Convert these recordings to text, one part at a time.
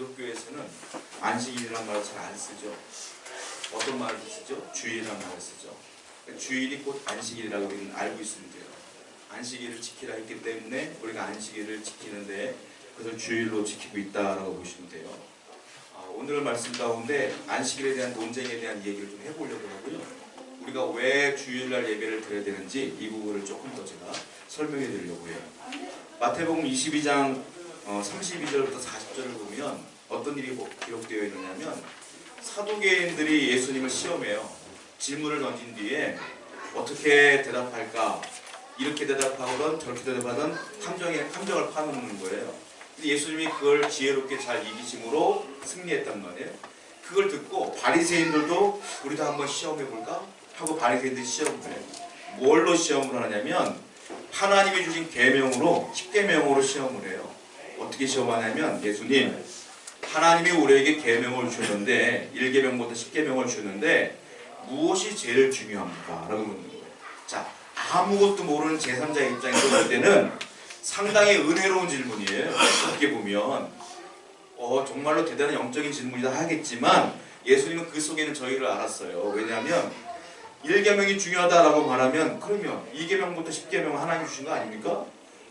기독교에서는 안식일이라는 말을 잘 안 쓰죠. 어떤 말을 쓰죠? 주일이라는 말을 쓰죠. 그러니까 주일이 곧 안식일이라고 우리는 알고 있으면 돼요. 안식일을 지키라 했기 때문에 우리가 안식일을 지키는데 그것을 주일로 지키고 있다라고 보시면 돼요. 오늘 말씀 가운데 안식일에 대한 논쟁에 대한 얘기를 좀 해보려고 하고요. 우리가 왜 주일날 예배를 드려야 되는지 이 부분을 조금 더 제가 설명해 드리려고 해요. 마태복음 22장 32절부터 40절을 보면 어떤 일이 기록되어 있느냐면 사두개인들이 예수님을 시험해요. 질문을 던진 뒤에 어떻게 대답할까? 이렇게 대답하거든 저렇게 대답하든 함정을 파놓는 거예요. 근데 예수님이 그걸 지혜롭게 잘 이기심으로 승리했단 말이에요. 그걸 듣고 바리새인들도 우리도 한번 시험해볼까? 하고 바리새인들이 시험을 해요. 뭘로 시험을 하냐면 하나님이 주신 계명으로 10계명으로 시험을 해요. 어떻게 시험하냐면 예수님 하나님이 우리에게 계명을 주셨는데 1계명부터 10계명을 주셨는데 무엇이 제일 중요합니까? 라고 묻는 거예요. 자, 아무것도 모르는 제3자의 입장에서 볼 때는 상당히 은혜로운 질문이에요. 어떻게 보면 정말로 대단한 영적인 질문이다 하겠지만 예수님은 그 속에는 저희를 알았어요. 왜냐하면 1계명이 중요하다라고 말하면 그러면 2계명부터 10계명 하나님 주신 거 아닙니까?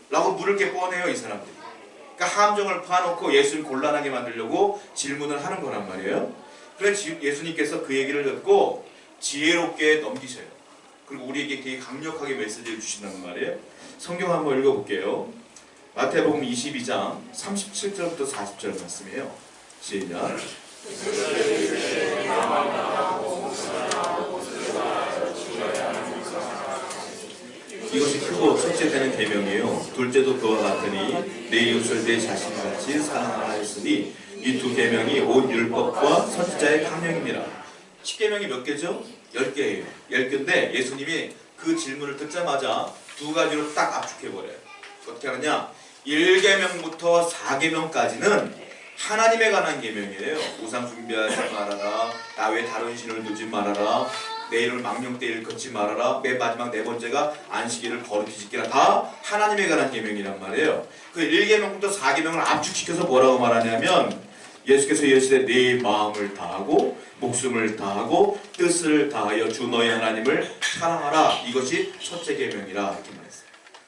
라고 물을 게 뻔해요. 이 사람들이. 그러니까 함정을 파놓고 예수님 곤란하게 만들려고 질문을 하는 거란 말이에요. 그래서 예수님께서 그 얘기를 듣고 지혜롭게 넘기셔요. 그리고 우리에게 되게 강력하게 메시지를 주신다는 말이에요. 성경 한번 읽어볼게요. 마태복음 22장 37절부터 40절 말씀이에요. 시작. 이것이 크고 첫째 되는 계명이요 둘째도 그와 같으니 내 이웃을 내 자신같이 사랑하라 했으니 이 두 계명이 온 율법과 선지자의 강령입니다. 10계명이 몇 개죠? 10개예요. 10개인데 예수님이 그 질문을 듣자마자 두 가지로 딱 압축해버려요. 어떻게 하느냐? 1계명부터 4계명까지는 하나님에 관한 계명이에요. 우상 숭배하지 말아라. 나 외에 다른 신을 두지 말아라. 내 이름을 망령되이 일컫지 말아라. 맨 마지막 네 번째가 안식일을 거룩히 지키라. 다 하나님에 관한 계명이란 말이에요. 그 1계명부터 4계명을 압축시켜서 뭐라고 말하냐면 예수께서 이르시되 네 마음을 다하고 목숨을 다하고 뜻을 다하여 주 너희 하나님을 사랑하라. 이것이 첫째 계명이라 이렇게 말했어요.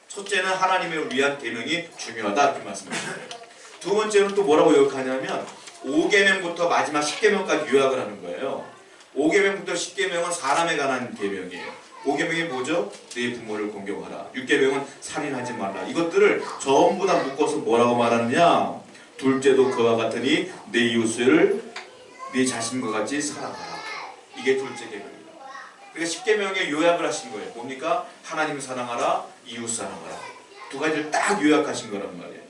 첫째는 하나님을 위한 계명이 중요하다 이렇게 말씀하셨어요. 두 번째는 또 뭐라고 요약하냐면 5계명부터 마지막 10계명까지 요약을 하는 거예요. 5계명부터 10계명은 사람에 관한 계명이에요. 5계명이 뭐죠? 네 부모를 공경하라. 6계명은 살인하지 말라. 이것들을 전부 다 묶어서 뭐라고 말하느냐? 둘째도 그와 같으니 내 이웃을 네 자신과 같이 사랑하라. 이게 둘째 계명입니다. 그러니까 10계명에 요약을 하신 거예요. 뭡니까? 하나님 사랑하라, 이웃 사랑하라. 두 가지를 딱 요약하신 거란 말이에요.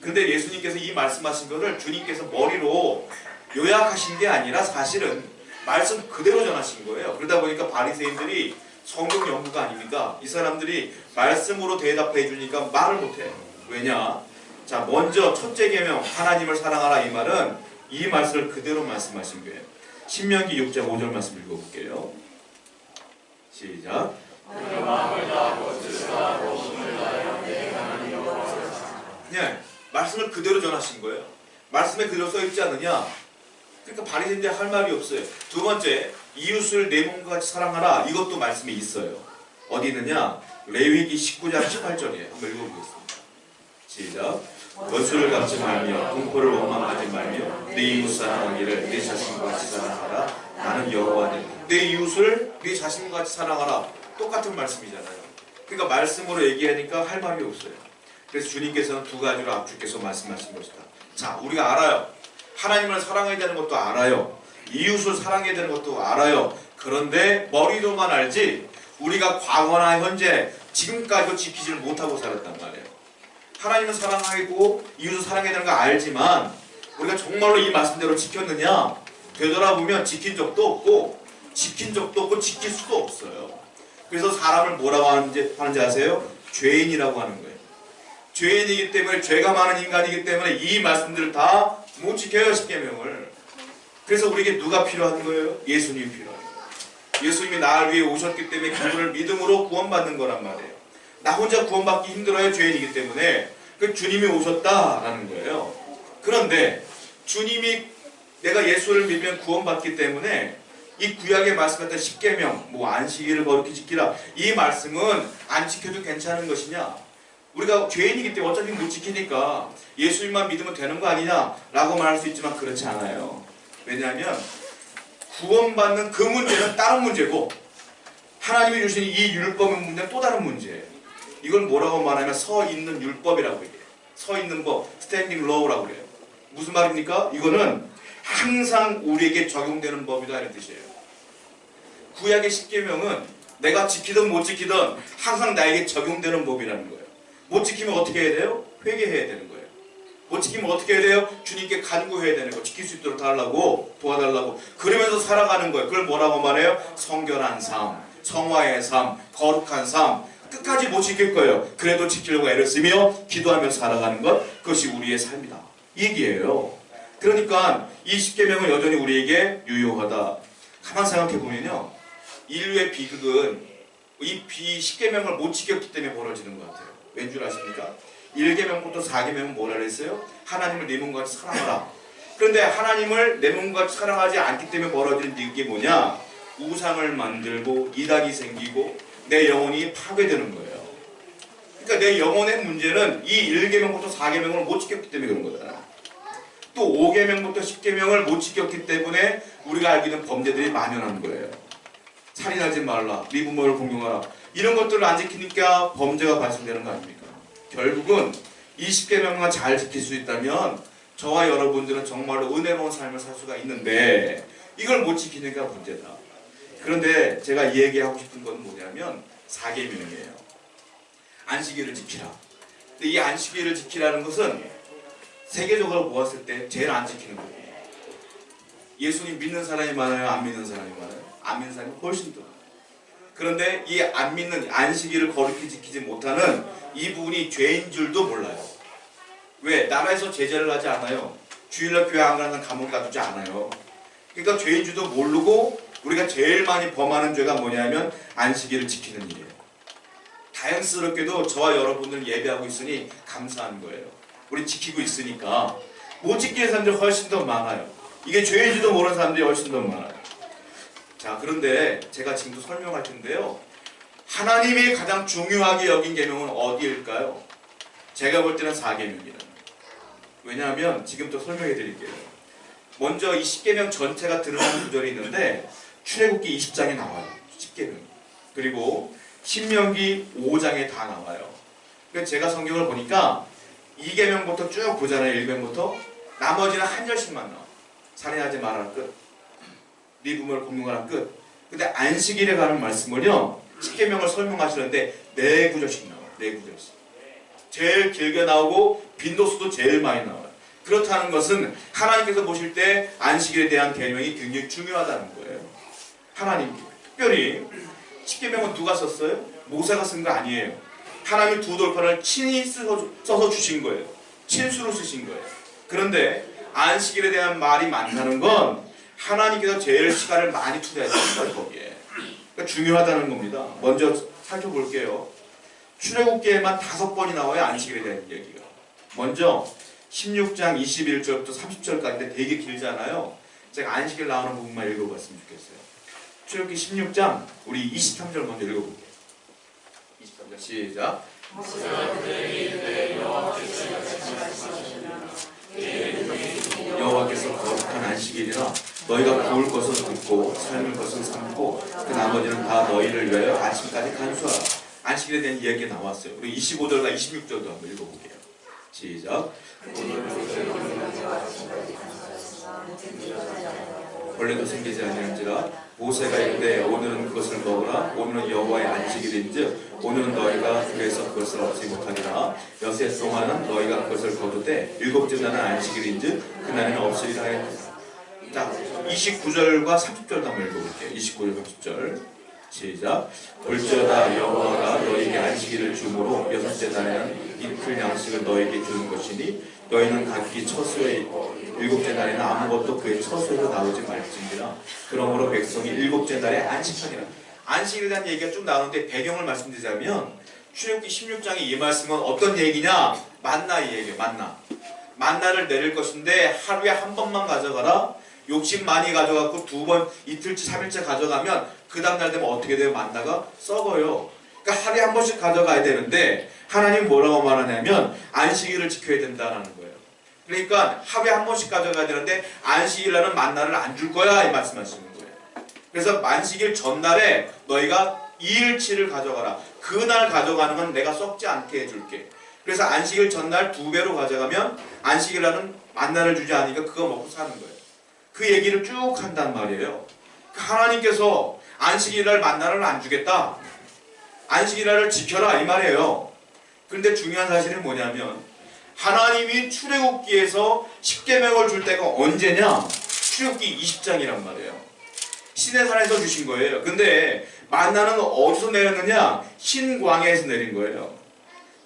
근데 예수님께서 이 말씀하신 거를 주님께서 머리로 요약하신 게 아니라 사실은 말씀 그대로 전하신 거예요. 그러다 보니까 바리새인들이 성경 연구가 아닙니까? 이 사람들이 말씀으로 대답해 주니까 말을 못해요. 왜냐? 자, 먼저 첫째 계명 하나님을 사랑하라 이 말은 이 말씀을 그대로 말씀하신 거예요. 신명기 6장 5절 말씀 읽어볼게요. 시작. 네, 말씀을 그대로 전하신 거예요. 말씀에 그대로 써있지 않느냐? 그러니까 바리새인들이 할 말이 없어요. 두 번째, 이웃을 내 몸과 같이 사랑하라. 이것도 말씀이 있어요. 어디 있느냐? 레위기 19장 18절이에요. 한번 읽어보겠습니다. 시작. 원수를 갚지 말며 공포를 원망하지 말며 내 이웃 사랑하기를 내 자신과 같이 사랑하라. 나는 여호와니. 내 이웃을 내 자신과 같이 사랑하라. 똑같은 말씀이잖아요. 그러니까 말씀으로 얘기하니까 할 말이 없어요. 그래서 주님께서는 두 가지로 압축해서 말씀하신 것이다. 자, 우리가 알아요. 하나님을 사랑해야 되는 것도 알아요. 이웃을 사랑해야 되는 것도 알아요. 그런데 머리로만 알지 우리가 과거나 현재 지금까지도 지키지를 못하고 살았단 말이에요. 하나님을 사랑하고 이웃을 사랑해야 되는 거 알지만 우리가 정말로 이 말씀대로 지켰느냐? 되돌아보면 지킨 적도 없고 지킬 수도 없어요. 그래서 사람을 뭐라고 하는지 아세요? 죄인이라고 하는 거예요. 죄인이기 때문에 죄가 많은 인간이기 때문에 이 말씀들을 다 못 지켜요. 10계명을. 그래서 우리에게 누가 필요한 거예요? 예수님이 필요한 거예요. 예수님이 나를 위해 오셨기 때문에 그분을 믿음으로 구원받는 거란 말이에요. 나 혼자 구원받기 힘들어요. 죄인이기 때문에. 그 주님이 오셨다라는 거예요. 그런데 주님이 내가 예수를 믿으면 구원받기 때문에 이 구약에 말씀했던 십계명, 뭐 안식일을 거룩히 지키라, 이 말씀은 안 지켜도 괜찮은 것이냐? 우리가 죄인이기 때문에 어차피 못 지키니까 예수님만 믿으면 되는 거 아니냐라고 말할 수 있지만 그렇지 않아요. 왜냐하면 구원받는 그 문제는 다른 문제고 하나님이 주신 이 율법의 문제는 또 다른 문제예요. 이걸 뭐라고 말하면 서 있는 율법이라고 얘기해요. 서 있는 법, standing law라고 그래요. 무슨 말입니까? 이거는 항상 우리에게 적용되는 법이다 이런 뜻이에요. 구약의 십계명은 내가 지키든 못 지키든 항상 나에게 적용되는 법이라는 거예요. 못 지키면 어떻게 해야 돼요? 회개해야 되는 거예요. 못 지키면 어떻게 해야 돼요? 주님께 간구해야 되는 거. 지킬 수 있도록 도와달라고. 그러면서 살아가는 거예요. 그걸 뭐라고 말해요? 성결한 삶, 성화의 삶, 거룩한 삶. 끝까지 못 지킬 거예요. 그래도 지키려고 애를 쓰며 기도하면서 살아가는 것, 그것이 우리의 삶이다. 이 얘기예요. 그러니까 이 십계명은 여전히 우리에게 유효하다. 가만 생각해 보면요, 인류의 비극은 이 십계명을 못 지켰기 때문에 벌어지는 것 같아요. 왠 줄 아십니까? 1계명부터 4계명은 뭐라 그랬어요? 하나님을 내 몸과 같이 사랑하라. 그런데 하나님을 내 몸과 같이 사랑하지 않기 때문에 벌어지는 이게 뭐냐? 우상을 만들고 이단이 생기고 내 영혼이 파괴되는 거예요. 그러니까 내 영혼의 문제는 이 1계명부터 4계명을 못 지켰기 때문에 그런 거잖아요. 또 5계명부터 10계명을 못 지켰기 때문에 우리가 알고 있는 범죄들이 만연한 거예요. 살인하지 말라, 미부모를 공경하라, 이런 것들을 안 지키니까 범죄가 발생되는 거 아닙니까? 결국은 이 10계명만 잘 지킬 수 있다면 저와 여러분들은 정말로 은혜로운 삶을 살 수가 있는데 이걸 못 지키니까 문제다. 그런데 제가 얘기하고 싶은 건 뭐냐면 4계명이에요. 안식일을 지키라. 근데 이 안식일을 지키라는 것은 세계적으로 보았을 때 제일 안 지키는 거예요. 예수님 믿는 사람이 많아요? 안 믿는 사람이 많아요? 안 믿는 사람이 훨씬 더 많아요. 그런데 이 안 믿는 안식일을 거룩히 지키지 못하는 이분이 죄인 줄도 몰라요. 왜? 나라에서 제재를 하지 않아요. 주일날 교회 안 가는 사람 감옥 가두지 않아요. 그러니까 죄인 줄도 모르고 우리가 제일 많이 범하는 죄가 뭐냐면 안식일을 지키는 일이에요. 다행스럽게도 저와 여러분들 예배하고 있으니 감사한 거예요. 우리 지키고 있으니까. 못 지키는 사람들이 훨씬 더 많아요. 이게 죄인지도 모르는 사람들이 훨씬 더 많아요. 자, 그런데 제가 지금도 설명할 텐데요, 하나님이 가장 중요하게 여긴 계명은 어디일까요? 제가 볼 때는 4계명이에요. 왜냐하면 지금부터 설명해 드릴게요. 먼저 이 10계명 전체가 드러나는 구절이 있는데 출애굽기 20장에 나와요. 10계명이. 그리고 신명기 5장에 다 나와요. 그래서 제가 성경을 보니까 2계명부터 쭉 보잖아요. 1계명부터. 나머지는 한 절씩만 나와요. 살인하지 말아라 끝. 네 부모를 공경하라 끝. 근데 안식일에 관한 말씀을요, 10계명을 설명하시는데 4구절씩 나와요. 4구절씩. 제일 길게 나오고 빈도수도 제일 많이 나와요. 그렇다는 것은 하나님께서 보실 때 안식일에 대한 계명이 굉장히 중요하다는 거예요. 하나님께. 특별히 10계명은 누가 썼어요? 모세가 쓴 거 아니에요. 하나님이 두 돌판을 친히 써서 주신 거예요. 친수로 쓰신 거예요. 그런데 안식일에 대한 말이 많다는 건 하나님께서 제일 시간을 많이 투자했다는 거예요. 거기에. 그러니까 중요하다는 겁니다. 먼저 살펴볼게요. 출애굽기에만 5번이 나와요. 안식일에 대한 얘기가. 먼저 16장 21절부터 30절까지 되게 길잖아요. 제가 안식일 나오는 부분만 읽어봤으면 좋겠어요. 출애굽기 16장 우리 23절 먼저 읽어볼게요. 23절 시작. 여호와께서 거룩한 안식일이라 너희가 구울 것은 굽고 삶을 것은 삶고 그 나머지는 다 너희를 위하여 아침까지 간수하라. 안식일에 대한 이야기가 나왔어요. 우리 25절과 26절도 한번 읽어볼게요. 시작. 벌레도 생기지 아니한지라 모세가 이르되 오늘은 그것을 먹으라. 오늘은 여호와의 안식일인즉 오늘은 너희가 그에서 그것을 얻지 못하리라. 여세 동안은 너희가 그것을 거두되 일곱째 날은 안식일인즉 그날에는 없으리라 하였다. 자, 29절과 30절도 한번 읽어볼게요. 29절 30절 시작. 볼지어다 여호와가 너희에게 안식일을 주므로 여섯째 날에는 이틀 양식을 너희에게 주는 것이니 너희는 각기 처소에 있고 일곱째 날에는 아무것도 그의 처소에서 나오지 말지니라. 그러므로 백성이 일곱째 날에 안식하니라. 안식일에 대한 얘기가 좀 나오는데 배경을 말씀드리자면 출애굽기 16장의 이 말씀은 어떤 얘기냐? 만나 이 얘기예요. 만나. 만나를 내릴 것인데 하루에 한 번만 가져가라. 욕심 많이 가져갖고 2번, 이틀치, 3일째 가져가면 그 다음날 되면 어떻게 돼요? 만나가 썩어요. 그러니까 하루에 한 번씩 가져가야 되는데 하나님 뭐라고 말하냐면 안식일을 지켜야 된다는 거예요. 그러니까 하루에 한 번씩 가져가야 되는데 안식일날은 만나를 안 줄 거야 이 말씀하시는 거예요. 그래서 안식일 전날에 너희가 2일치를 가져가라. 그날 가져가는 건 내가 썩지 않게 해줄게. 그래서 안식일 전날 2배로 가져가면 안식일날은 만나를 주지 않으니까 그거 먹고 사는 거예요. 그 얘기를 쭉 한단 말이에요. 하나님께서 안식일날 만나를 안 주겠다. 안식일날을 지켜라 이 말이에요. 그런데 중요한 사실은 뭐냐면 하나님이 출애굽기에서 십계명을 줄 때가 언제냐? 출애굽기 20장이란 말이에요. 시내산에서 주신 거예요. 근데 만나는 어디서 내렸느냐? 흰광야에서 내린 거예요.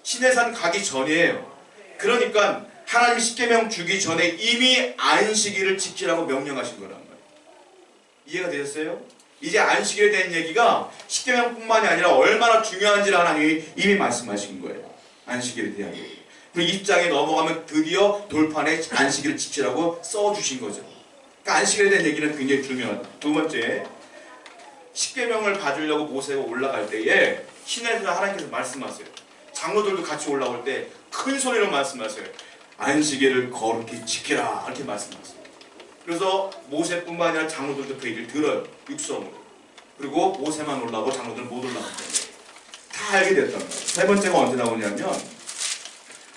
시내산 가기 전이에요. 그러니까 하나님이 십계명 주기 전에 이미 안식일을 지키라고 명령하신 거란 말이에요. 이해가 되셨어요? 이제 안식일에 대한 얘기가 십계명뿐만이 아니라 얼마나 중요한지를 하나님이 이미 말씀하신 거예요. 안식일에 대한 얘기. 그리고 20장에 넘어가면 드디어 돌판에 안식일을 지키라고 써주신 거죠. 그러니까 안식일에 대한 얘기는 굉장히 중요하다. 두 번째, 십계명을 받으려고 모세가 올라갈 때에 시내에서 하나님께서 말씀하세요. 장로들도 같이 올라올 때 큰 소리로 말씀하세요. 안식일을 거룩히 지키라 이렇게 말씀하세요. 그래서 모세뿐만 아니라 장로들도 그 얘기를 들어요. 육성으로. 그리고 모세만 올라오고 장로들은 못 올라간다. 다 알게 됐단 말이에요. 세 번째가 언제 나오냐면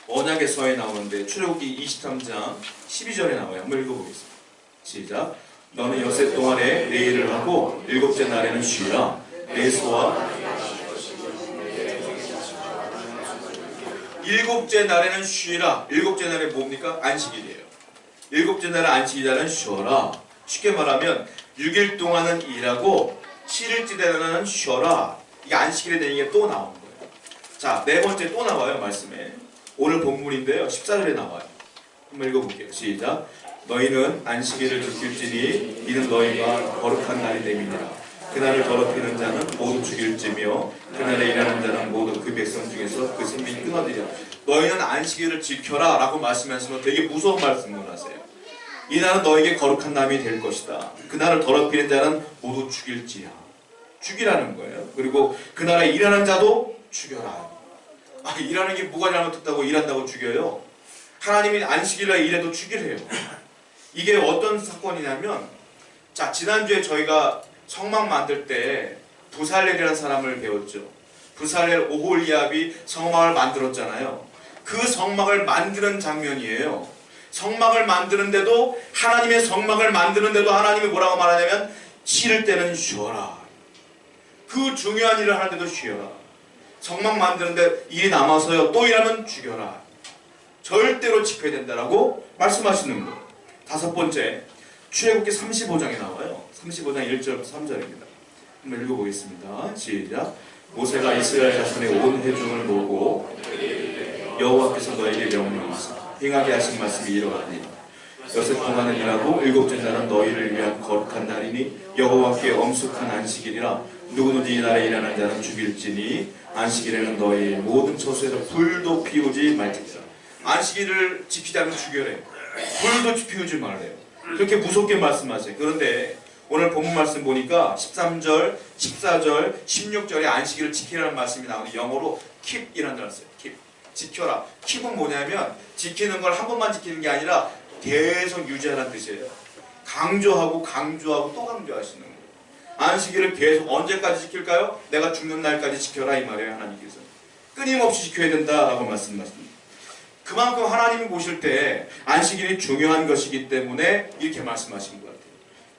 언약에서에 나오는데 출애굽기 23장 12절에 나와요. 한번 읽어보겠습니다. 시작. 너는 엿새 동안에 내 일을 하고 일곱째 날에는 쉬라. 내 소와 일곱째 날에는 쉬라. 일곱째 날에 뭡니까? 안식일이에요. 일곱째 날에 안식일날은 쉬어라. 쉽게 말하면 6일 동안은 일하고 7일째 되는 쉬어라. 이게 안식일에 대한 얘기가 또 나오는 거예요. 자, 네 번째 또 나와요. 말씀에. 오늘 본문인데요. 14절에 나와요. 한번 읽어볼게요. 시작. 너희는 안식일을 지킬지니 이는 너희가 거룩한 날이 됨이니라. 그날을 더럽히는 자는 모두 죽일지며 그날에 일하는 자는 모두 그 백성 중에서 그 생명이 끊어지리라. 너희는 안식일을 지켜라 라고 말씀하시면 되게 무서운 말씀을 하세요. 이날은 너에게 거룩한 날이 될 것이다. 그날을 더럽히는 자는 모두 죽일지야. 죽이라는 거예요. 그리고 그날에 일하는 자도 죽여라. 일하는 게 뭐가 잘못됐다고 일한다고 죽여요? 하나님이 안식일날 일해도 죽이래요. 이게 어떤 사건이냐면, 자, 지난주에 저희가 성막 만들 때 부살렐이라는 사람을 배웠죠. 부살렐 오홀리압이 성막을 만들었잖아요. 그 성막을 만드는 장면이에요. 성막을 만드는데도, 하나님의 성막을 만드는데도 하나님이 뭐라고 말하냐면 치를 때는 쉬어라. 그 중요한 일을 하는데도 쉬어라. 성막 만드는데 일이 남아서요, 또 일하면 죽여라. 절대로 지켜야 된다라고 말씀하시는 거예요. 다섯 번째, 출애굽기 35장에 나와요. 35장 1절부터 3절입니다. 한번 읽어보겠습니다. 시작. 모세가 이스라엘 자손의 온 회중을 모으고 여호와께서 너에게 명령하사 행하게 하신 말씀이 이러하니 엿새 동안은 일하고 일곱째 날은 너희를 위한 거룩한 날이니 여호와께 엄숙한 안식일이라. 누구든지 이 날에 일하는 자는 죽일지니 안식일에는 너희 모든 처소에서 불도 피우지 말지니라. 안식일을 지키지 않으면 죽여래. 불도 피우지 말래요. 그렇게 무섭게 말씀하세요. 그런데 오늘 본문 말씀 보니까 13절, 14절, 16절에 안식일을 지키라는 말씀이 나오는데 영어로 keep이라는 단어를 써요. keep. 지켜라. keep은 뭐냐면 지키는 걸 한 번만 지키는 게 아니라 계속 유지하라는 뜻이에요. 강조하고 강조하고 또 강조하시는 거예요. 안식일을 계속 언제까지 지킬까요? 내가 죽는 날까지 지켜라 이 말이에요. 하나님께서. 끊임없이 지켜야 된다라고 말씀하십니다. 그만큼 하나님이 보실 때 안식일이 중요한 것이기 때문에 이렇게 말씀하신 것 같아요.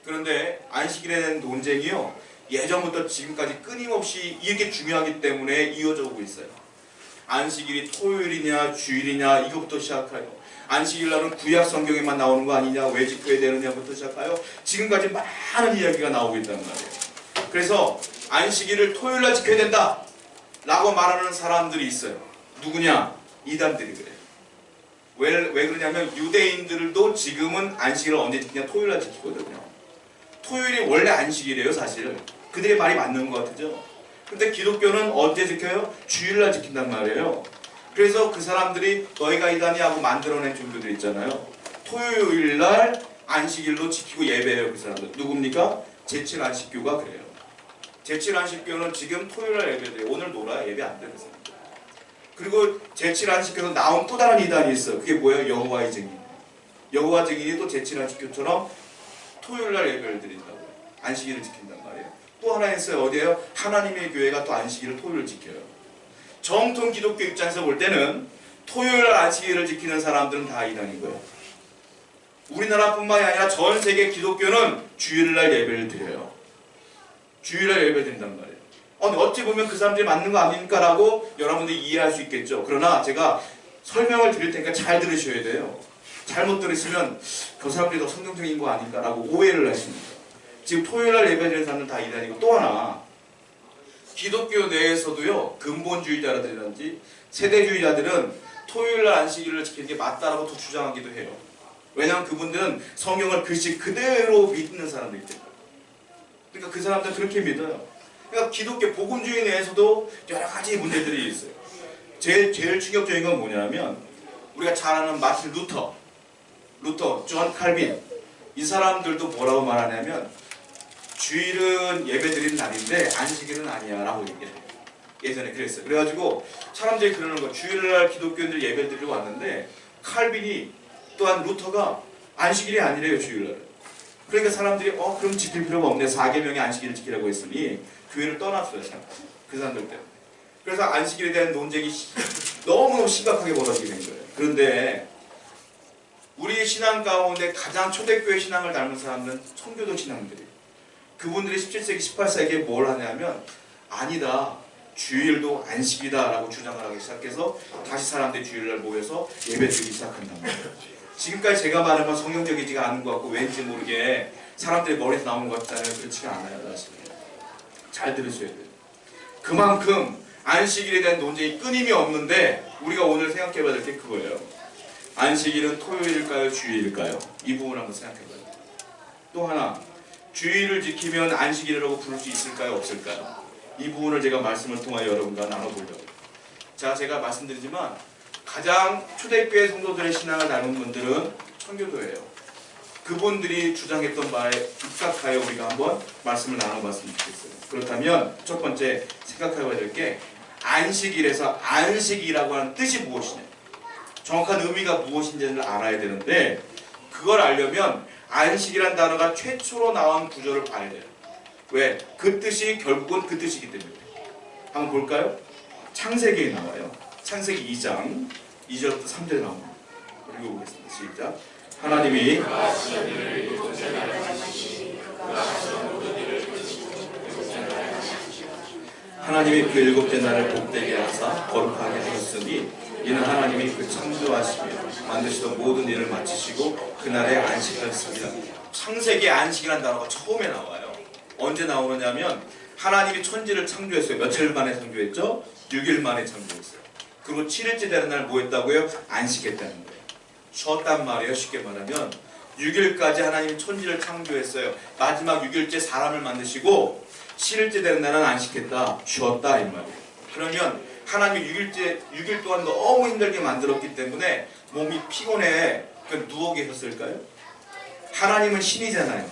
그런데 안식일에 대한 논쟁이요, 예전부터 지금까지 끊임없이 이렇게 중요하기 때문에 이어져 오고 있어요. 안식일이 토요일이냐 주일이냐 이것부터 시작해요. 안식일날은 구약 성경에만 나오는 거 아니냐, 왜 지켜야 되느냐부터 시작해요. 지금까지 많은 이야기가 나오고 있단 말이에요. 그래서 안식일을 토요일날 지켜야 된다 라고 말하는 사람들이 있어요. 누구냐? 이단들이 그래요. 왜 그러냐면 유대인들도 지금은 안식일을 언제 지키냐? 토요일날 지키거든요. 토요일이 원래 안식일이에요. 사실 그들의 말이 맞는 것 같죠. 근데 기독교는 언제 지켜요? 주일날 지킨단 말이에요. 그래서 그 사람들이 너희가 이다니 하고 만들어낸 종교들 있잖아요. 토요일날 안식일로 지키고 예배해요. 그 사람들 누굽니까? 제칠 안식교가 그래요. 제칠 안식교는 지금 토요일날 예배돼요. 오늘 놀아야 예배 안 되는 사람들. 그리고 제칠 안식교에서 나온 또 다른 이단이 있어요. 그게 뭐예요? 여호와의 증인. 여호와 증인이 또 제칠 안식교처럼 토요일날 예배를 드린다고요. 안식일을 지킨단 말이에요. 또 하나 있어요. 어디에요? 하나님의 교회가 또 안식일을 토요일 지켜요. 정통 기독교 입장에서 볼 때는 토요일날 안식일을 지키는 사람들은 다 이단인 거예요. 우리나라뿐만이 아니라 전 세계 기독교는 주일날 예배를 드려요. 주일날 예배 드린단 말이에요. 어찌 보면 그 사람들이 맞는 거 아닙니까? 라고 여러분들이 이해할 수 있겠죠. 그러나 제가 설명을 드릴 테니까 잘 들으셔야 돼요. 잘못 들으시면 그 사람들이 더 성경적인 거 아닌가 라고 오해를 하십니다. 지금 토요일날 예배 드리는 사람들은 다 이단이고, 또 하나 기독교 내에서도요, 근본주의자라든지 세대주의자들은 토요일날 안식일을 지키는 게 맞다라고 또 주장하기도 해요. 왜냐하면 그분들은 성경을 글씨 그대로 믿는 사람들이기 때문에. 그러니까 그 사람들은 그렇게 믿어요. 그러니까 기독교 복음주의 내에서도 여러 가지 문제들이 있어요. 제일 충격적인 건 뭐냐면, 우리가 잘 아는 마틴 루터, 존 칼빈, 이 사람들도 뭐라고 말하냐면 주일은 예배드리는 날인데 안식일은 아니야 라고 얘기해요. 예전에 그랬어요. 그래가지고 사람들이 그러는 거, 주일날 기독교인들 예배드리러 왔는데 칼빈이 또한 루터가 안식일이 아니래요, 주일날은. 그러니까 사람들이 그럼 지킬 필요가 없네, 4계명의 안식일을 지키라고 했으니 교회를 떠났어요. 그 사람들 때문에. 그래서 안식일에 대한 논쟁이 너무너무 심각하게 벌어지게 된 거예요. 그런데 우리의 신앙 가운데 가장 초대교회 신앙을 닮은 사람은 청교도 신앙들이에요. 그분들이 17세기, 18세기에 뭘 하냐면 아니다, 주일도 안식이다 라고 주장을 하기 시작해서 다시 사람들이 주일날 모여서 예배드리기 시작한단 말이에요. 지금까지 제가 말한 건 성경적이지가 않은 것 같고 왠지 모르게 사람들이 머리에서 나오는 것 같잖아요. 그렇지가 않아요. 사실. 잘 들으셔야 돼요. 그만큼 안식일에 대한 논쟁이 끊임이 없는데 우리가 오늘 생각해봐야 될 게 그거예요. 안식일은 토요일일까요? 주일일까요? 이 부분 한번 생각해봐요. 또 하나, 주일을 지키면 안식일이라고 부를 수 있을까요? 없을까요? 이 부분을 제가 말씀을 통하여 여러분과 나눠보려고요. 자, 제가 말씀드리지만 가장 초대교회 성도들의 신앙을 닮은 분들은 청교도예요. 그분들이 주장했던 바에 입각하여 우리가 한번 말씀을 나눠봤으면 좋겠어요. 그렇다면 첫 번째 생각해봐야 될 게 안식일에서 안식이라고 하는 뜻이 무엇이냐, 정확한 의미가 무엇인지를 알아야 되는데, 그걸 알려면 안식이란 단어가 최초로 나온 구절을 봐야 돼요. 왜? 그 뜻이 결국은 그 뜻이기 때문에. 한번 볼까요? 창세기에 나와요. 창세기 2장 2절부터 3절 나옵니다. 읽어보겠습니다. 시작. 하나님이 그 일곱째 날을 복되게 하사 거룩하게 하셨으니 이는 하나님이 그 창조하시며 만드시던 모든 일을 마치시고 그날에 안식하셨습니다. 창세기에 안식이라는 단어가 처음에 나와요. 언제 나오느냐면 하나님이 천지를 창조했어요. 며칠 만에 창조했죠? 6일 만에 창조했어요. 그리고 7일째 되는 날 뭐 했다고요? 안식했다는 거예요. 쉬었단 말이에요. 쉽게 말하면 6일까지 하나님이 천지를 창조했어요. 마지막 6일째 사람을 만드시고 7일째 되는 날은 안식했다, 쉬었다 이 말이에요. 그러면 하나님이 6일 동안 너무 힘들게 만들었기 때문에 몸이 피곤해 누워 계셨을까요? 하나님은 신이잖아요.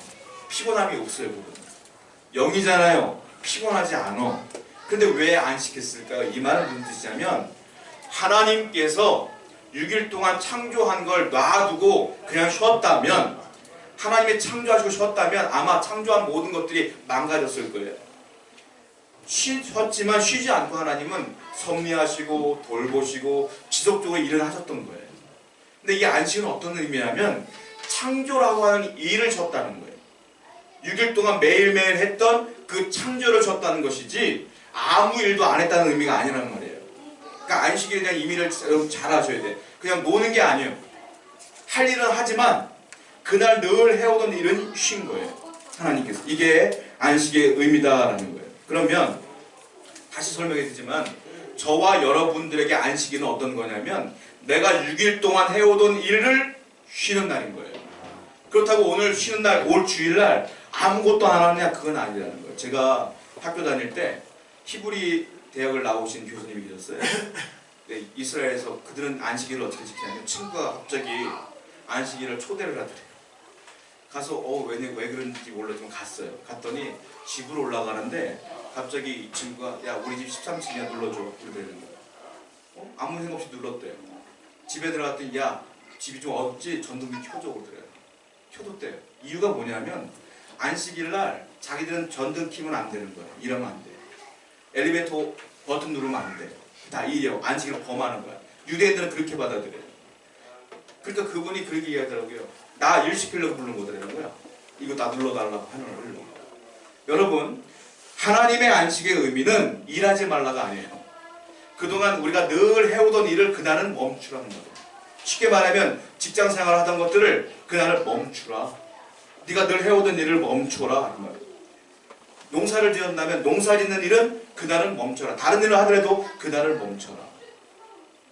피곤함이 없어요. 그분은 영이잖아요. 피곤하지 않아. 근데 왜 안식했을까요? 이 말은 무슨 뜻이냐면 하나님께서 6일 동안 창조한 걸 놔두고 그냥 쉬었다면, 하나님이 창조하시고 쉬었다면 아마 창조한 모든 것들이 망가졌을 거예요. 쉬었지만 쉬지 않고 하나님은 섭리하시고 돌보시고 지속적으로 일을 하셨던 거예요. 근데 이 안식은 어떤 의미냐면 창조라고 하는 일을 쉬었다는 거예요. 6일 동안 매일매일 했던 그 창조를 쉬었다는 것이지 아무 일도 안 했다는 의미가 아니란 말이에요. 그러니까 안식에 대한 의미를 여러분 잘 아셔야 돼요. 그냥 노는 게 아니에요. 할 일은 하지만 그날 늘 해오던 일은 쉰 거예요. 하나님께서. 이게 안식의 의미다라는 거예요. 그러면 다시 설명해 드리지만 저와 여러분들에게 안식일은 어떤 거냐면 내가 6일 동안 해오던 일을 쉬는 날인 거예요. 그렇다고 오늘 쉬는 날, 올 주일날 아무것도 안 하느냐, 그건 아니라는 거예요. 제가 학교 다닐 때 히브리 대학을 나오신 교수님이 계셨어요. 네, 이스라엘에서 그들은 안식일을 어떻게 지키냐면 친구가 갑자기 안식일을 초대를 하더래요. 가서 왜 그런지 몰랐지만 갔어요. 갔더니 집으로 올라가는데 갑자기 이 친구가 야 우리 집 13층이야 눌러줘 그러더라는 거예요. 아무 생각 없이 눌렀대요. 집에 들어갔더니 야 집이 좀 어둡지? 전등비 켜줘 그러더래요. 켜뒀대요. 이유가 뭐냐면 안식일날 자기들은 전등 켜면 안 되는 거예요. 이러면 안 돼요. 엘리베이터 버튼 누르면 안 돼요. 다 이래요. 안식일을 범하는 거야. 유대인들은 그렇게 받아들여요. 그러니까 그분이 그렇게 얘기하더라고요. 나 일 시키려고 부른 거더라고요. 이거 다 눌러달라고 하는 거예요. 여러분, 하나님의 안식의 의미는 일하지 말라가 아니에요. 그동안 우리가 늘 해오던 일을 그날은 멈추라는 거예요. 쉽게 말하면 직장생활 하던 것들을 그날을 멈추라. 네가 늘 해오던 일을 멈춰라. 농사를 지었다면 농사 짓는 일은 그날은 멈춰라. 다른 일을 하더라도 그날을 멈춰라.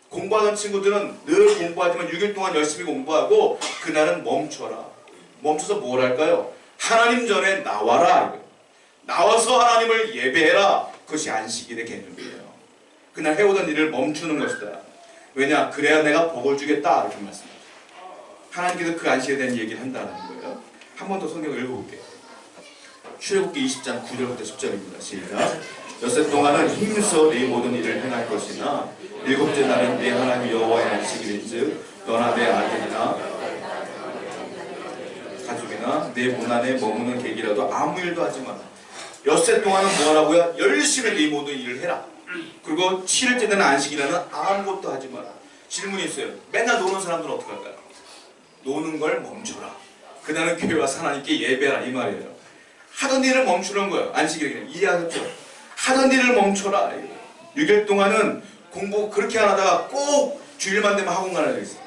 공부하던 친구들은 늘 공부하지만 6일 동안 열심히 공부하고 그날은 멈춰라. 멈춰서 뭘 할까요? 하나님 전에 나와라. 나와서 하나님을 예배해라. 그것이 안식일의 개념이에요. 그날 해오던 일을 멈추는 것이다. 왜냐? 그래야 내가 복을 주겠다. 이렇게 말씀합니다. 하나님께서 그 안식에 대한 얘기를 한다는 거예요. 한 번 더 성경을 읽어볼게요. 출애굽기 20장 9절부터 10절입니다. 시작. 엿새 동안은 힘써 네 모든 일을 행할 것이나 일곱째 날은 네 하나님 여호와의 안식일인즉 너나 내 아들이나 가족이나 내 문 안에 머무는 객이라도 아무 일도 하지 마라. 엿새 동안은 뭐라고요? 열심히 네 모든 일을 해라. 그리고 7일째 되는 안식일에는 아무것도 하지 마라. 질문이 있어요. 맨날 노는 사람들은 어떻게 할까요? 노는 걸 멈춰라. 그날은 교회 와서 하나님께 예배하라 이 말이에요. 하던 일을 멈추는 거예요. 안식일에 이해하셨죠? 하던 일을 멈춰라. 6일 동안은 공부 그렇게 안 하다가 꼭 주일만 되면 학원 가야 되겠어요.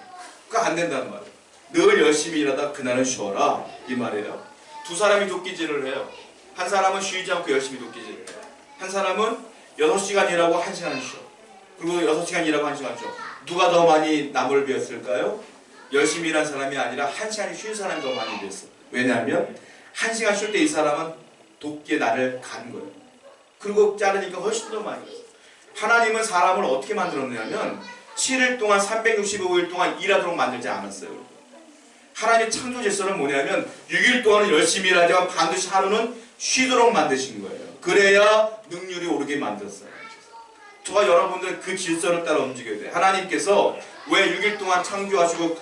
그거 안 된다는 말이에요. 늘 열심히 일하다 그날은 쉬어라 이 말이에요. 두 사람이 도끼질을 해요. 한 사람은 쉬지 않고 열심히 도끼질을 해요. 한 사람은 6시간 일하고 1시간 쉬어. 그리고 6시간 일하고 1시간 쉬어. 누가 더 많이 남을 비웠을까요? 열심히 일한 사람이 아니라 1시간이 쉰 사람이 더 많이 비웠어요. 왜냐하면 1시간 쉴 때 이 사람은 도끼에 날을 간 거예요. 그리고 자르니까 훨씬 더 많이 비웠어요. 하나님은 사람을 어떻게 만들었냐면 7일 동안 365일 동안 일하도록 만들지 않았어요. 하나님의 창조 질서는 뭐냐면 6일 동안은 열심히 일하지만 반드시 하루는 쉬도록 만드신 거예요. 그래야 능률이 오르게 만들었어요. 저와 여러분들 그 질서를 따라 움직여야 돼요. 하나님께서 왜 6일 동안 창조하시고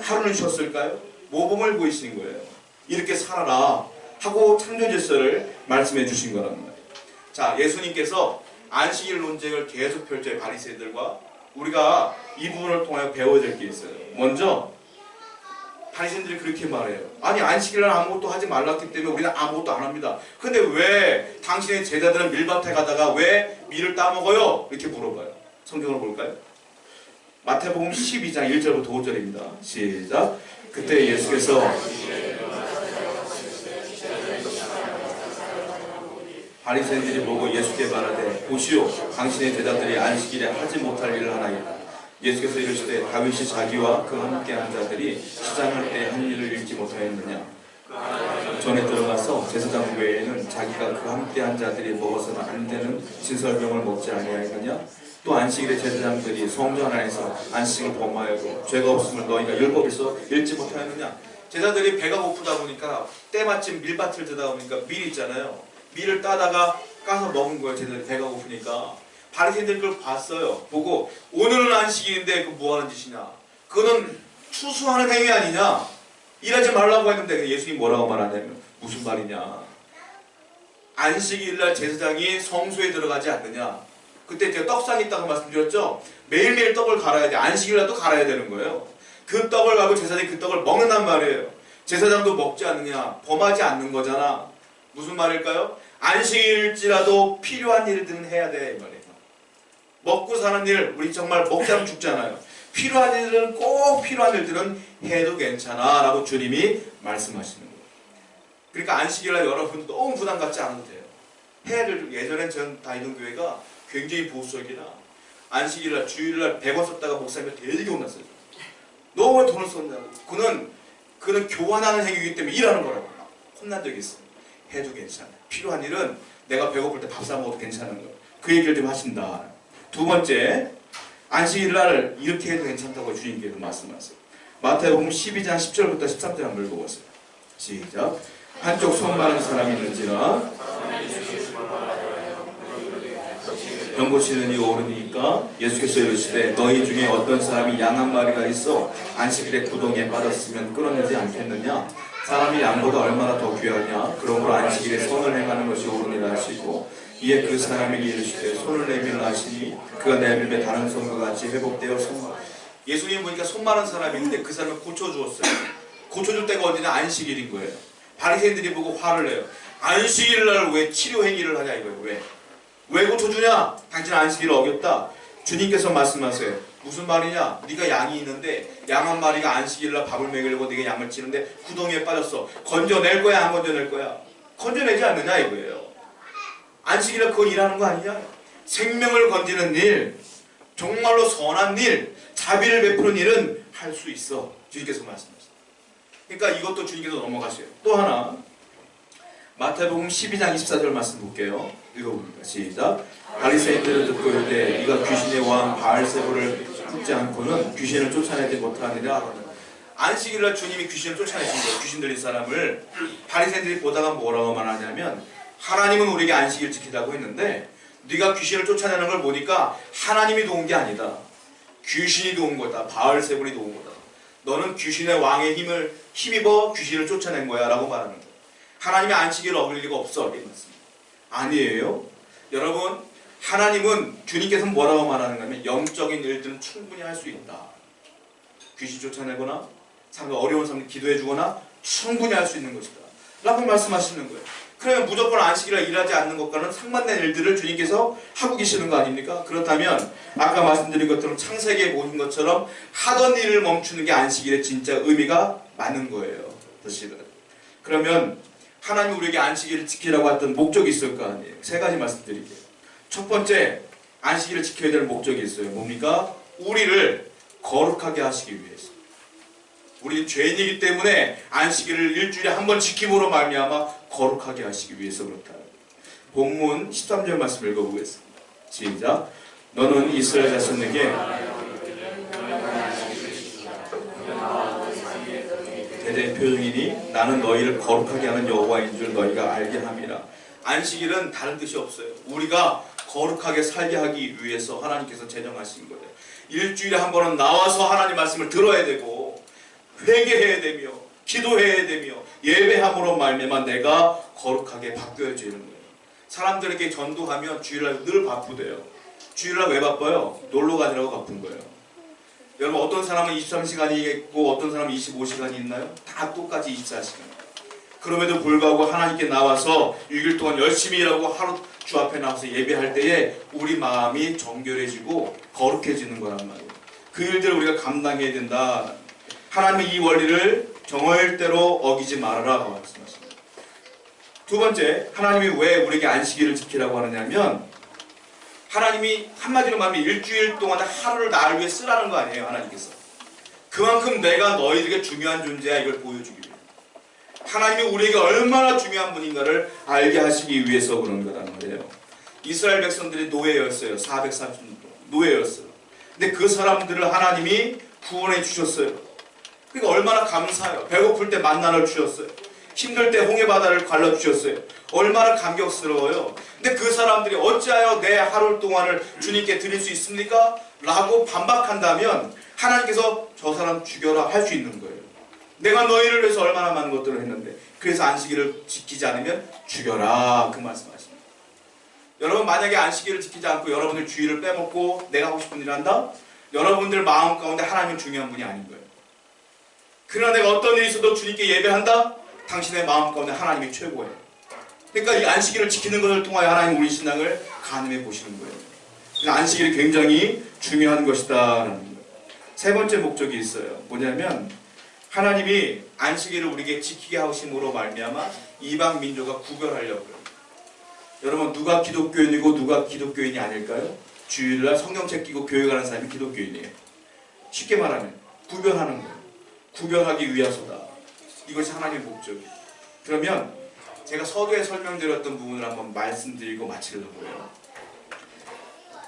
하루는 쉬었을까요? 모범을 보이시는 거예요. 이렇게 살아라 하고 창조 질서를 말씀해 주신 거란 말이에요. 자, 예수님께서 안식일 논쟁을 계속 펼쳐요. 바리새인들과. 우리가 이 부분을 통하여 배워야 될 게 있어요. 먼저 바리새인들이 그렇게 말해요. 아니 안식일날 아무것도 하지 말랐기 때문에 우리는 아무것도 안 합니다. 근데 왜 당신의 제자들은 밀밭에 가다가 왜 밀을 따먹어요? 이렇게 물어봐요. 성경을 볼까요? 마태복음 12장 1절부터 5절입니다. 시작. 그때 예수께서 바리새인들이 보고 예수께 말하되 보시오 당신의 제자들이 안식일에 하지 못할 일을 하나이다. 예수께서 이르시되 다윗이 자기와 그 함께한 자들이 시장할 때 한 일을 잃지 못하였느냐. 전에 들어가서 제사장 외에는 자기가 그 함께한 자들이 먹어서는 안 되는 진설병을 먹지 아니하였느냐. 또 안식일에 제사장들이 성전 안에서 안식을 범하여도 죄가 없음을 너희가 율법에서 읽지 못하였느냐. 제자들이 배가 고프다 보니까 때마침 밀밭을 드다 보니까 밀 있잖아요. 밀을 따다가 까서 먹은 거예요. 제자들이 배가 고프니까. 바리새인들이 그걸 봤어요. 보고 오늘은 안식일인데 그 뭐하는 짓이냐. 그거는 추수하는 행위 아니냐. 일하지 말라고 했는데 예수님이 뭐라고 말하냐면 무슨 말이냐. 안식일날 제사장이 성소에 들어가지 않느냐. 그때 제가 떡상이 있다고 말씀드렸죠. 매일매일 떡을 갈아야 돼. 안식일날도 갈아야 되는 거예요. 그 떡을 가고 제사장이 그 떡을 먹는단 말이에요. 제사장도 먹지 않느냐. 범하지 않는 거잖아. 무슨 말일까요? 안식일일지라도 필요한 일들은 해야 돼 이 말이에요. 먹고 사는 일, 우리 정말 먹지 않으면 죽잖아요. 필요한 일들은 꼭 필요한 일들은 해도 괜찮아 라고 주님이 말씀하시는 거예요. 그러니까 안식일날 여러분 너무 부담 갖지 않아도 돼요. 해야 될, 예전엔 전 다니던 교회가 굉장히 보수적이라 안식일날 주일날 100원 썼다가 목사님이 되게 혼났어요. 너무 돈을 썼냐고. 그는 교환하는 행위이기 때문에 일하는 거라고. 혼난 적이 있어요. 해도 괜찮아. 필요한 일은 내가 배고플 때 밥 사 먹어도 괜찮은 거예요. 그 얘기를 좀 하신다. 두 번째, 안식일날 이렇게 해도 괜찮다고 주님께서 말씀하세요. 마태복음 12장 10절부터 13절 한번 읽어보세요. 시작. 한쪽 손 마른 사람이 있는지라 병 고치는 이 오르니까 예수께서 이르시되 너희 중에 어떤 사람이 양 한 마리가 있어 안식일에 구덩이에 빠졌으면 끌어내지 않겠느냐. 사람이 양보다 얼마나 더 귀하냐. 그러므로 안식일에 선을 행하는 것이 옳으니라 하시고 이에 그 사람에게 이르시되 손을 내밀라 하시니 그가 내밀매 다른 손과 같이 회복되어 예수님 보니까 손 마른 사람이 있는데 그 사람을 고쳐주었어요. 고쳐줄 때가 언제냐? 안식일인 거예요. 바리새인들이 보고 화를 내요. 안식일날 왜 치료 행위를 하냐 이거예요. 왜 고쳐주냐? 당신 안식일을 어겼다. 주님께서 말씀하세요. 무슨 말이냐? 네가 양이 있는데 양 한 마리가 안식일날 밥을 먹이려고 네가 양을 치는데 구덩이에 빠졌어. 건져낼 거야 안 건져낼 거야? 건져내지 않느냐 이거예요. 안식일날 그거 일하는 거 아니냐? 생명을 건지는 일, 정말로 선한 일, 자비를 베푸는 일은 할 수 있어. 주님께서 말씀하셨어요. 그러니까 이것도 주님께서 넘어가세요. 또 하나 마태복음 12장 24절 말씀 볼게요. 읽어봅니다. 시작. 바리새인들은 듣고 이르되 네가 귀신의 왕 바알세불을 쫓지 않고는 귀신을 쫓아내지 못하느냐. 안식일날 주님이 귀신을 쫓아내신 거예요. 귀신 들린 사람을. 바리새인들이 보다가 뭐라고 말하냐면 하나님은 우리에게 안식일 지키라고 했는데 네가 귀신을 쫓아내는 걸 보니까 하나님이 도운 게 아니다. 귀신이 도운 거다. 바알세불이 도운 거다. 너는 귀신의 왕의 힘을 힘입어 귀신을 쫓아낸 거야 라고 말하는 거예요. 하나님의 안식일을 어길 리가 없어. 이렇게 말씀입니다. 아니에요. 여러분, 하나님은 주님께서는 뭐라고 말하는가 하면 영적인 일들은 충분히 할 수 있다. 귀신 쫓아내거나 상가 어려운 사람 기도해 주거나 충분히 할 수 있는 것이다 라고 말씀하시는 거예요. 그러면 무조건 안식일에 일하지 않는 것과는 상반된 일들을 주님께서 하고 계시는 거 아닙니까? 그렇다면 아까 말씀드린 것처럼 창세기에 보신 것처럼 하던 일을 멈추는 게 안식일의 진짜 의미가 맞는 거예요. 사실은. 그러면 하나님 우리에게 안식일을 지키라고 했던 목적이 있을 거 아니에요. 세 가지 말씀드릴게요. 첫 번째, 안식일을 지켜야 될 목적이 있어요. 뭡니까? 우리를 거룩하게 하시기 위해서. 우리는 죄인이기 때문에 안식일을 일주일에 한 번 지킴으로 말미암아 거룩하게 하시기 위해서 그렇다. 본문 13절 말씀 읽어보겠습니다. 시작. 너는 이스라엘 자손에게 대대표적이니 나는 너희를 거룩하게 하는 여호와인 줄 너희가 알게 함이라. 안식일은 다른 뜻이 없어요. 우리가 거룩하게 살게 하기 위해서 하나님께서 제정하신 거예요. 일주일에 한 번은 나와서 하나님 말씀을 들어야 되고 회개해야 되며 기도해야 되며 예배함으로 말미암아 내가 거룩하게 바뀌어지는 거예요. 사람들에게 전도하면 주일날 늘 바쁘대요. 주일날 왜 바빠요? 놀러 가느라고 바쁜 거예요. 여러분 어떤 사람은 23시간이 있고 어떤 사람은 25시간이 있나요? 다 똑같이 24시간. 그럼에도 불구하고 하나님께 나와서 6일 동안 열심히 일하고 하루 주 앞에 나와서 예배할 때에 우리 마음이 정결해지고 거룩해지는 거란 말이에요. 그 일들을 우리가 감당해야 된다. 하나님의 이 원리를 정월대로 어기지 말아라 말씀하십니다. 두 번째, 하나님이 왜 우리에게 안식일을 지키라고 하느냐면 하나님이 한마디로 말하면 일주일 동안 하루를 나를 위해 쓰라는 거 아니에요. 하나님께서. 그만큼 내가 너희에게 중요한 존재야 이걸 보여주기 위해. 하나님이 우리에게 얼마나 중요한 분인가를 알게 하시기 위해서 그런 거란 말이에요. 이스라엘 백성들이 노예였어요. 430년 노예였어요. 근데 그 사람들을 하나님이 구원해 주셨어요. 그러니까 얼마나 감사해요. 배고플 때 만나를 주셨어요. 힘들 때 홍해바다를 갈라주셨어요. 얼마나 감격스러워요. 근데 그 사람들이 어찌하여 내 하루 동안을 주님께 드릴 수 있습니까? 라고 반박한다면 하나님께서 저 사람 죽여라 할 수 있는 거예요. 내가 너희를 위해서 얼마나 많은 것들을 했는데 그래서 안식일을 지키지 않으면 죽여라 그 말씀하십니다. 여러분 만약에 안식일을 지키지 않고 여러분들 주일을 빼먹고 내가 하고 싶은 일을 한다? 여러분들 마음 가운데 하나님은 중요한 분이 아닌 거예요. 그러나 내가 어떤 일이 있어도 주님께 예배한다? 당신의 마음 가운데 하나님이 최고예요. 그러니까 이 안식일을 지키는 것을 통하여 하나님 우리 신앙을 가늠해 보시는 거예요. 안식일이 굉장히 중요한 것이다라는 거예요. 세 번째 목적이 있어요. 뭐냐면 하나님이 안식일을 우리에게 지키게 하심으로 말미암아 이방 민족과 구별하려고요. 여러분 누가 기독교인이고 누가 기독교인이 아닐까요? 주일날 성경책 끼고 교회 가는 사람이 기독교인이에요. 쉽게 말하면 구별하는 거예요. 구별하기 위해서다. 이것이 하나님의 목적이에요. 그러면 제가 서두에 설명드렸던 부분을 한번 말씀드리고 마치려고 해요.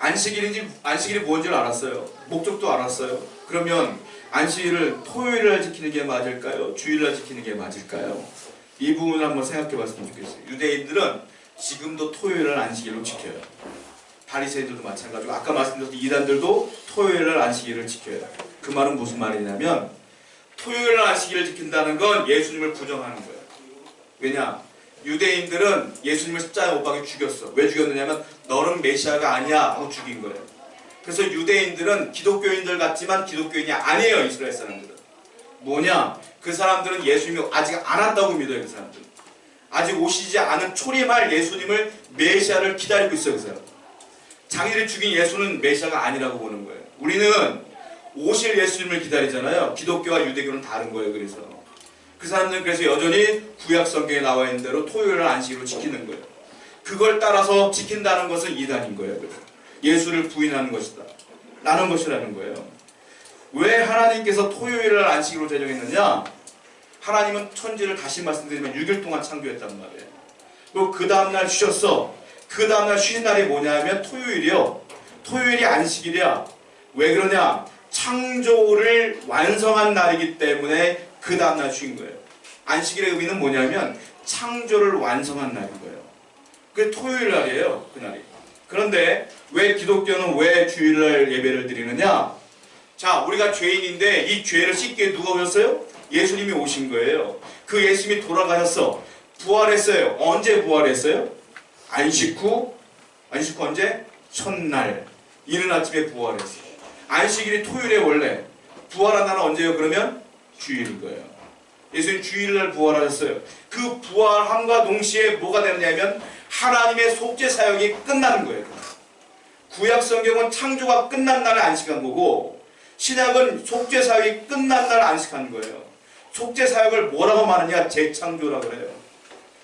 안식일이 뭔지를 알았어요. 목적도 알았어요. 그러면 안식일을 토요일날 지키는 게 맞을까요? 주일날 지키는 게 맞을까요? 이 부분을 한번 생각해 봤으면 좋겠어요. 유대인들은 지금도 토요일날 안식일로 지켜요. 바리새인들도 마찬가지고 아까 말씀드렸던 이단들도 토요일날 안식일을 지켜요. 그 말은 무슨 말이냐면 토요일날 안식일을 지킨다는 건 예수님을 부정하는 거예요. 왜냐? 유대인들은 예수님을 십자가에 못 박혀 죽였어. 왜 죽였느냐면 너는 메시아가 아니야 하고 죽인 거예요. 그래서 유대인들은 기독교인들 같지만 기독교인이 아니에요. 이스라엘 사람들은. 뭐냐? 그 사람들은 예수님이 아직 안 왔다고 믿어요. 그 사람들은. 아직 오시지 않은 초림할 예수님을 메시아를 기다리고 있어요. 그 사람. 자기들이 죽인 예수는 메시아가 아니라고 보는 거예요. 우리는 오실 예수님을 기다리잖아요. 기독교와 유대교는 다른 거예요. 그래서 그 사람들은 그래서 여전히 구약 성경에 나와 있는 대로 토요일을 안식일로 지키는 거예요. 그걸 따라서 지킨다는 것은 이단인 거예요. 그래서 예수를 부인하는 것이다 라는 것이라는 거예요. 왜 하나님께서 토요일을 안식일로 제정했느냐? 하나님은 천지를 다시 말씀드리면 6일 동안 창조했단 말이에요. 그리고 그 다음날 쉬었어. 그 다음날 쉬는 날이 뭐냐면 토요일이요. 토요일이 안식일이야. 왜 그러냐? 창조를 완성한 날이기 때문에 그 다음날 쉰 거예요. 안식일의 의미는 뭐냐면 창조를 완성한 날인 거예요. 그게 토요일 날이에요. 그날이. 그런데 왜 기독교는 왜 주일날 예배를 드리느냐? 자, 우리가 죄인인데 이 죄를 씻기 위해 누가 오셨어요? 예수님이 오신 거예요. 그 예수님이 돌아가셨어. 부활했어요. 언제 부활했어요? 안식 후 언제? 첫날. 이른 아침에 부활했어요. 안식일이 토요일에 원래. 부활한 날은 언제예요? 그러면 주일인 거예요. 예수님 주일날 부활하셨어요. 그 부활함과 동시에 뭐가 되느냐면 하나님의 속죄 사역이 끝나는 거예요. 구약 성경은 창조가 끝난 날에 안식한 거고 신약은 속죄 사역이 끝난 날 안식한 거예요. 속죄 사역을 뭐라고 말하느냐? 재창조라고 그래요.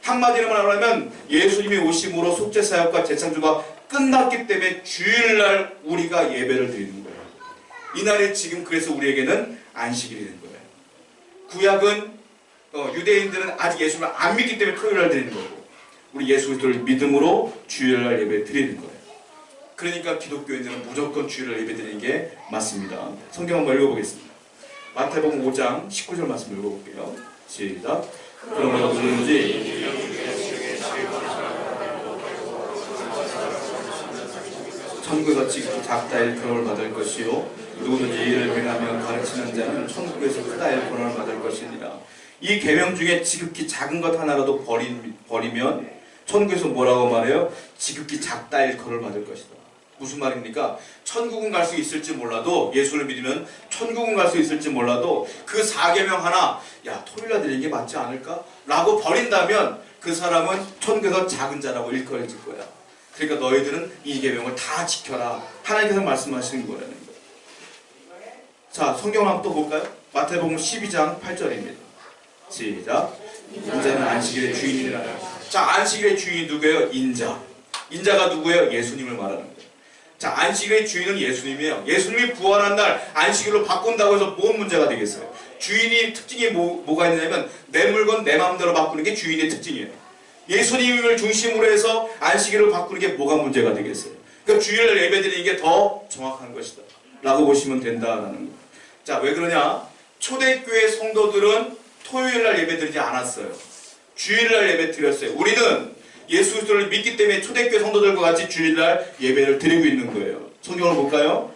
한마디로 말하면 예수님이 오심으로 속죄 사역과 재창조가 끝났기 때문에 주일날 우리가 예배를 드리는 거예요. 이날이 지금 그래서 우리에게는 안식일이 된 거예요. 구약은 유대인들은 아직 예수를 안 믿기 때문에 토요일날 드리는 거고 우리 예수 그리스도를 믿음으로 주일날 예배 드리는 거예요. 그러니까 기독교인들은 무조건 주일날 예배 드리는 게 맞습니다. 성경 한번 읽어보겠습니다. 마태복음 5장 19절 말씀 읽어볼게요. 시작. 그러므로 누구든지 천국에서 지극히 작다 일컬음을 받을 것이요 누구든지 이를 행하며 가르치는 자는 천국에서 크다 일컬음을 받을 것이니라. 이 계명 중에 지극히 작은 것 하나라도 버리면 천국에서 뭐라고 말해요? 지극히 작다 일컬음을 받을 것이다. 무슨 말입니까? 천국은 갈 수 있을지 몰라도 예수를 믿으면 천국은 갈 수 있을지 몰라도 그 4계명 하나 야 토요일날 드리는 게 맞지 않을까? 라고 버린다면 그 사람은 천국에서 작은 자라고 일컬어질 거야. 그러니까 너희들은 이 계명을 다 지켜라. 하나님께서 말씀하시는 거라는 거예요. 자, 성경 한번 또 볼까요? 마태복음 12장 8절입니다. 시작. 인자는 안식일의 주인이라. 자, 안식일의 주인이 누구예요? 인자. 인자가 누구예요? 예수님을 말하는 거예요. 자, 안식일의 주인은 예수님이에요. 예수님이 부활한 날 안식일로 바꾼다고 해서 뭔 문제가 되겠어요? 주인이 특징이 뭐가 있냐면 내 물건 내 마음대로 바꾸는 게 주인의 특징이에요. 예수님을 중심으로 해서 안식일을 바꾸는 게 뭐가 문제가 되겠어요? 그러니까 주일날 예배드리는 게 더 정확한 것이다 라고 보시면 된다라는 거예요. 자, 왜 그러냐? 초대교회 성도들은 토요일날 예배드리지 않았어요. 주일날 예배 드렸어요. 우리는 예수 그리스도를 믿기 때문에 초대교회 성도들과 같이 주일날 예배를 드리고 있는 거예요. 성경을 볼까요?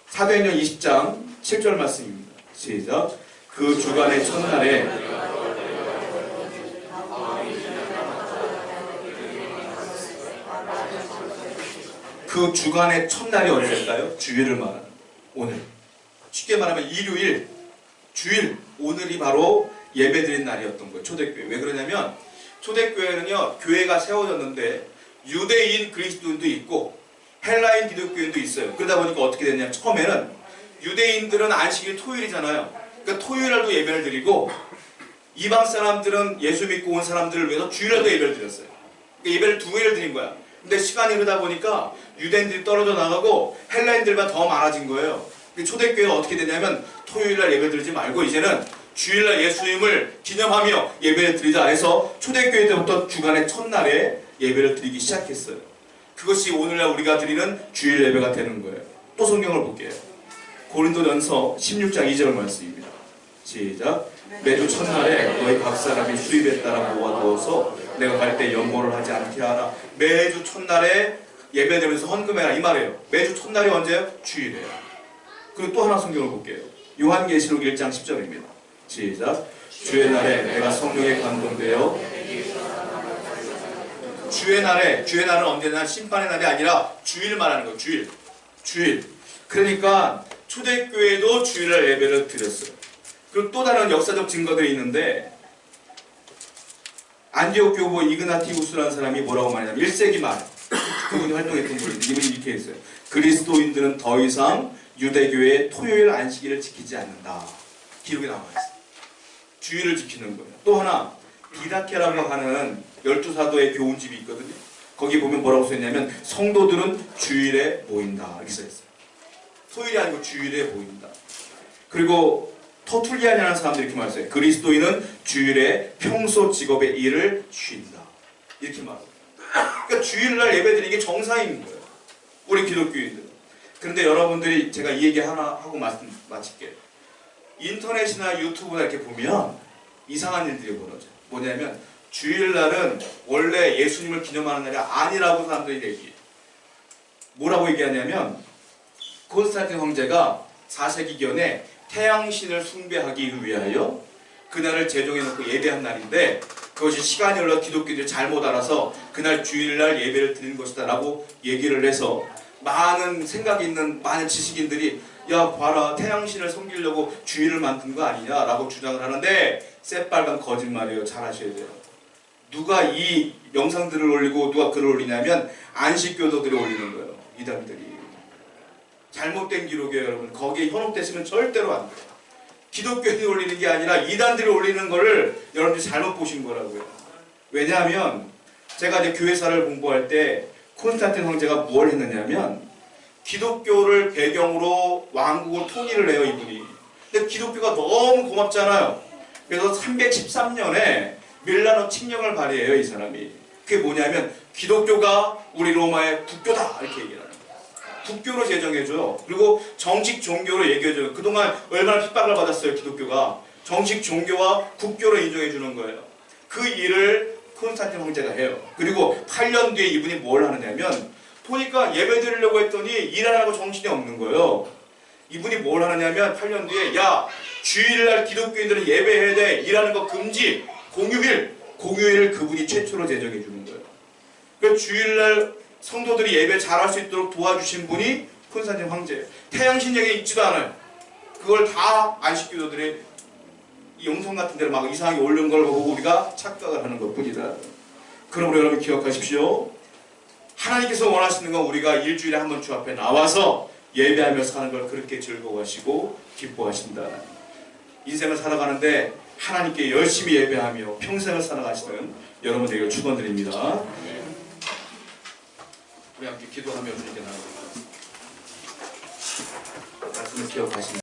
사도행전 20장 7절 말씀입니다. 시작. 그 주간의 첫날에 그 주간의 첫날이 언제일까요? 주일을 말하는 오늘. 쉽게 말하면 일요일, 주일, 오늘이 바로 예배드린 날이었던 거예요. 초대교회. 왜 그러냐면 초대교회는요, 교회가 세워졌는데 유대인 그리스도인도 있고 헬라인 기독교인도 있어요. 그러다 보니까 어떻게 됐냐면 처음에는 유대인들은 안식일 토요일이잖아요. 그러니까 토요일날도 예배를 드리고 이방 사람들은 예수 믿고 온 사람들을 위해서 주일날도 예배를 드렸어요. 그러니까 예배를 두 개를 드린 거야. 근데 시간이 흐르다 보니까 유대인들이 떨어져 나가고 헬라인들만 더 많아진 거예요. 초대교회가 어떻게 되냐면 토요일날 예배 드리지 말고 이제는 주일날 예수님을 기념하며 예배를 드리자 해서 초대교회 때부터 주간의 첫날에 예배를 드리기 시작했어요. 그것이 오늘날 우리가 드리는 주일 예배가 되는 거예요. 또 성경을 볼게요. 고린도전서 16장 2절 말씀입니다. 시작. 매주 첫날에 너희 각 사람이 수입에 따라 모아두어서 내가 갈 때 연보를 하지 않게 하라. 매주 첫날에 예배드리면서 헌금해라 이 말이에요. 매주 첫날이 언제예요? 주일이에요. 그리고 또 하나 성경을 볼게요. 요한계시록 1장 10절입니다. 시작. 주의 날에 내가 성령에 감동되어 주의 날은 언제나 심판의 날이 아니라 주일 말하는 거예요. 주일. 그러니까 초대교회도 주일날 예배를 드렸어요. 그리고 또 다른 역사적 증거들이 있는데 안디옥 교부 이그나티우스라는 사람이 뭐라고 말하냐면 1세기 말 그분이 활동했던 분인데 이분이 이렇게 했어요. 그리스도인들은 더 이상 유대교의 토요일 안식일을 지키지 않는다. 기록이 남아있어요. 주일을 지키는 거예요. 또 하나 디다케라고 하는 12사도의 교훈집이 있거든요. 거기 보면 뭐라고 써있냐면 성도들은 주일에 모인다 이렇게 써있어요. 토요일이 아니고 주일에 모인다. 그리고 터툴리안이라는 사람들이 이렇게 말했어요. 그리스도인은 주일에 평소 직업의 일을 쉰다 이렇게 말해요. 그러니까 주일날 예배드리는 게 정상인 거예요. 우리 기독교인들은. 그런데 여러분들이 제가 이 얘기 하나 하고 마칠게요. 인터넷이나 유튜브나 이렇게 보면 이상한 일들이 벌어져요. 뭐냐면 주일날은 원래 예수님을 기념하는 날이 아니라고 사람들이 얘기해요. 뭐라고 얘기하냐면 콘스탄틴 황제가 4세기경에 태양신을 숭배하기 위하여 그날을 제정해놓고 예배한 날인데 그것이 시간이 흘러 기독교인들이 잘못 알아서 그날 주일날 예배를 드리는 것이다 라고 얘기를 해서 많은 생각이 있는 많은 지식인들이 야 봐라 태양신을 섬기려고 주일을 만든 거 아니냐 라고 주장을 하는데 새빨간 거짓말이에요. 잘 아셔야 돼요. 누가 이 영상들을 올리고 누가 글을 올리냐면 안식교도들이 올리는 거예요. 이단들이. 잘못된 기록이에요 여러분. 거기에 현혹됐으면 절대로 안 돼요. 기독교인이 올리는 게 아니라 이단들이 올리는 거를 여러분들이 잘못 보신 거라고요. 왜냐하면 제가 이제 교회사를 공부할 때 콘스탄틴 황제가 뭘 했느냐면 기독교를 배경으로 왕국을 통일을 해요 이분이. 근데 기독교가 너무 고맙잖아요. 그래서 313년에 밀라노 칙령을 발의해요 이 사람이. 그게 뭐냐면 기독교가 우리 로마의 국교다 이렇게 얘기를 하는 거예요. 국교로 제정해줘요. 그리고 정식 종교로 얘기해줘요. 그동안 얼마나 핍박을 받았어요 기독교가. 정식 종교와 국교로 인정해주는 거예요. 그 일을 콘스탄틴 황제가 해요. 그리고 8년 뒤에 이분이 뭘 하느냐면 보니까 예배 드리려고 했더니 일 안 하고 정신이 없는 거예요. 이분이 뭘 하느냐면 8년 뒤에 야 주일날 기독교인들은 예배해야 돼. 일하는 거 금지. 공휴일을 그분이 최초로 제정해 주는 거예요. 그러니까 주일날 성도들이 예배 잘할 수 있도록 도와주신 분이 콘스탄틴 황제예요. 태양신 얘기 있지도 않아요. 그걸 다 안식교도들이 영성 같은 데로 막 이상하게 올린 걸 보고 우리가 착각을 하는 것 뿐이다. 그러므로 여러분 기억하십시오. 하나님께서 원하시는 건 우리가 일주일에 한 번 주 앞에 나와서 예배하며 사는 걸 그렇게 즐거워하시고 기뻐하신다. 인생을 살아가는데 하나님께 열심히 예배하며 평생을 살아가시는 여러분에게 축원드립니다. 우리 함께 기도하며 주님께 나아갑니다. 말씀을 기억하십니다.